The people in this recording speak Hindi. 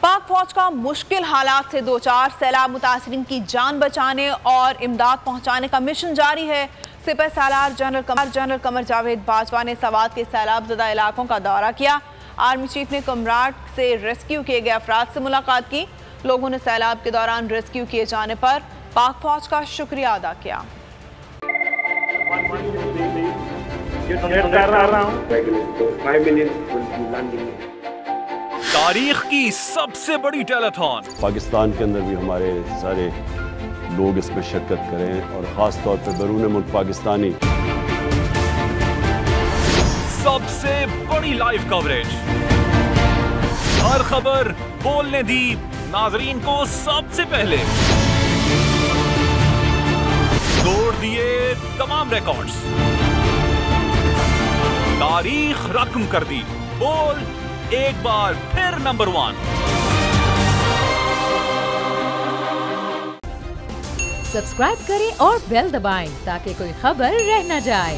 पाक फौज का मुश्किल हालात से दो चार सैलाब मुतासरीन की जान बचाने और इमदाद पहुंचाने का मिशन जारी है। सिपह सालार जनरल कमर जावेद बाजवा ने सवात के सैलाब ज़दा इलाकों का दौरा किया। आर्मी चीफ ने कमराट से रेस्क्यू किए गए अफराद से मुलाकात की। लोगों ने सैलाब के दौरान रेस्क्यू किए जाने पर पाक फौज का शुक्रिया अदा किया। तारीख की सबसे बड़ी टेलीथॉन, पाकिस्तान के अंदर भी हमारे सारे लोग इसमें शिरकत करें और ख़ास तौर पर बैरून मुल्क पाकिस्तानी। सबसे बड़ी लाइव कवरेज, हर खबर बोलने दी नाजरीन को सबसे पहले, तोड़ दिए तमाम रिकॉर्ड्स, तारीख रकम कर दी, बोल एक बार फिर नंबर 1। सब्सक्राइब करें और बेल दबाएं ताकि कोई खबर रह न जाए।